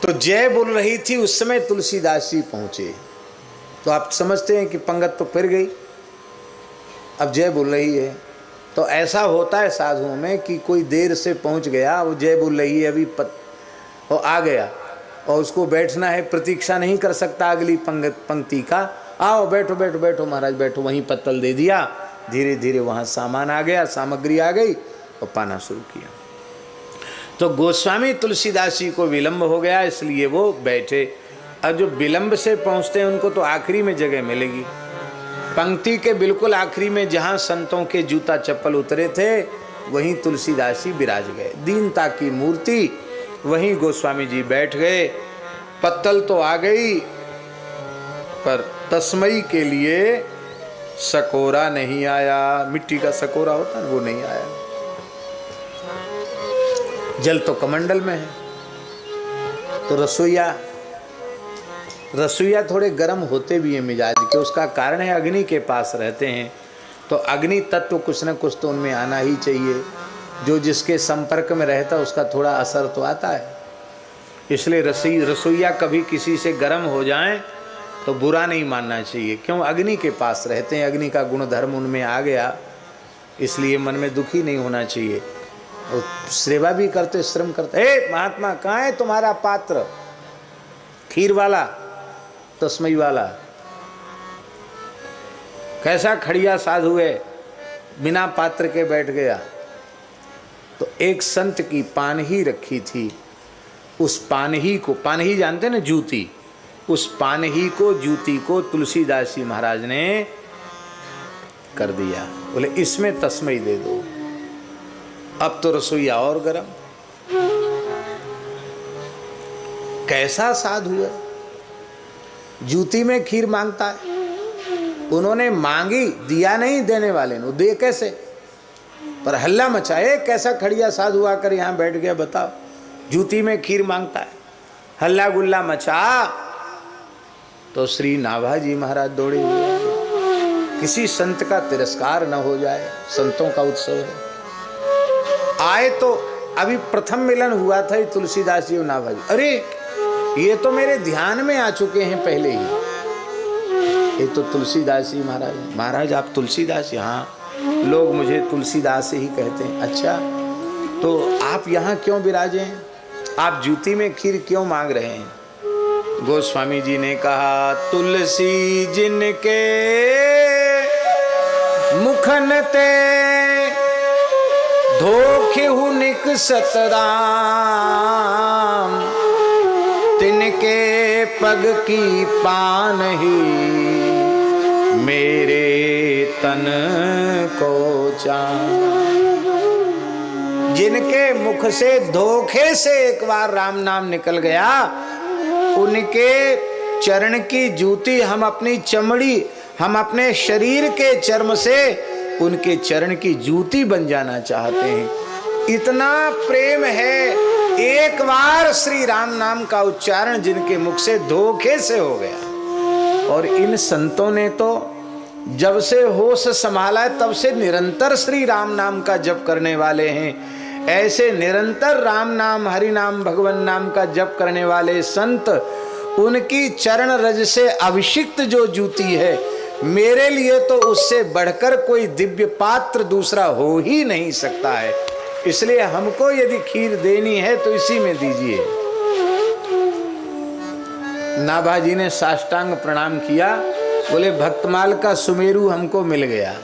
तो जय बोल रही थी, उस समय तुलसीदास जी पहुंचे। तो आप समझते हैं कि पंगत तो फिर गई, अब जय बोल रही है। तो ऐसा होता है साधुओं में कि कोई देर से पहुंच गया, वो जय बोल रही है, अभी वो आ गया और उसको बैठना है, प्रतीक्षा नहीं कर सकता अगली पंक्ति का। आओ बैठो बैठो बैठो महाराज बैठो, वहीं पत्तल दे दिया। धीरे धीरे वहाँ सामान आ गया, सामग्री आ गई और पाना शुरू किया। तो गोस्वामी तुलसीदास जी को विलंब हो गया, इसलिए वो बैठे। अब जो विलंब से पहुँचते हैं उनको तो आखिरी में जगह मिलेगी, पंक्ति के बिल्कुल आखिरी में, जहाँ संतों के जूता चप्पल उतरे थे वहीं तुलसीदास जी विराज गए। दीनता की मूर्ति, वहीं गोस्वामी जी बैठ गए। पत्तल तो आ गई, पर तस्मई के लिए सकोरा नहीं आया। मिट्टी का सकोरा होता है वो नहीं आया। जल तो कमंडल में है। तो रसोईया थोड़े गर्म होते भी हैं मिजाज के, उसका कारण है अग्नि के पास रहते हैं, तो अग्नि तत्व कुछ न कुछ तो उनमें आना ही चाहिए। जो जिसके संपर्क में रहता है उसका थोड़ा असर तो आता है। इसलिए रसोईया कभी किसी से गर्म हो जाएं तो बुरा नहीं मानना चाहिए, क्यों? अग्नि के पास रहते हैं, अग्नि का गुण धर्म उनमें आ गया, इसलिए मन में दुखी नहीं होना चाहिए। और सेवा भी करते, श्रम करते। ए महात्मा, कहाँ है तुम्हारा पात्र, खीर वाला, तस्मई वाला? कैसा खड़िया साधु है, बिना पात्र के बैठ गया। तो एक संत की पानही रखी थी, उस पानही को, पानही जानते ना, जूती, उस पानही को, जूती को तुलसीदास जी महाराज ने कर दिया। बोले इसमें तस्मई दे दो। अब तो रसोईया और गरम। कैसा साधु है, जूती में खीर मांगता है। उन्होंने मांगी, दिया नहीं देने वाले ने, दे कैसे, पर हल्ला मचाए। कैसा खड़िया साधु आकर यहाँ बैठ गया, बताओ, जूती में खीर मांगता है। हल्ला गुल्ला मचा तो श्री नाभा जी महाराज दौड़े हुए। किसी संत का तिरस्कार न हो जाए, संतों का उत्सव है। आए तो अभी प्रथम मिलन हुआ था तुलसीदास जी और नाभा जी। अरे ये तो मेरे ध्यान में आ चुके हैं पहले ही, ये तो तुलसीदास जी महाराज। महाराज आप तुलसीदास? हाँ, लोग मुझे तुलसीदास ही कहते हैं। अच्छा, तो आप यहाँ क्यों विराजे हैं, आप जूती में खीर क्यों मांग रहे हैं? गोस्वामी जी ने कहा, तुलसी जिनके मुखन ते धोखेहु निकसत राम, तिनके पग की पान ही मेरे तन को चान। जिनके मुख से धोखे से एक बार राम नाम निकल गया, उनके चरण की जूती हम अपनी चमड़ी, हम अपने शरीर के चर्म से उनके चरण की जूती बन जाना चाहते हैं। इतना प्रेम है। एक बार श्री राम नाम का उच्चारण जिनके मुख से धोखे से हो गया। और इन संतों ने तो जब से होश संभाला है तब से निरंतर श्री राम नाम का जप करने वाले हैं। ऐसे निरंतर राम नाम, हरि नाम, भगवान नाम का जप करने वाले संत, उनकी चरण रज से अभिषिक्त जो जूती है, मेरे लिए तो उससे बढ़कर कोई दिव्य पात्र दूसरा हो ही नहीं सकता है। इसलिए हमको यदि खीर देनी है तो इसी में दीजिए। नाभा जी ने साष्टांग प्रणाम किया, बोले भक्तमाल का सुमेरु हमको मिल गया।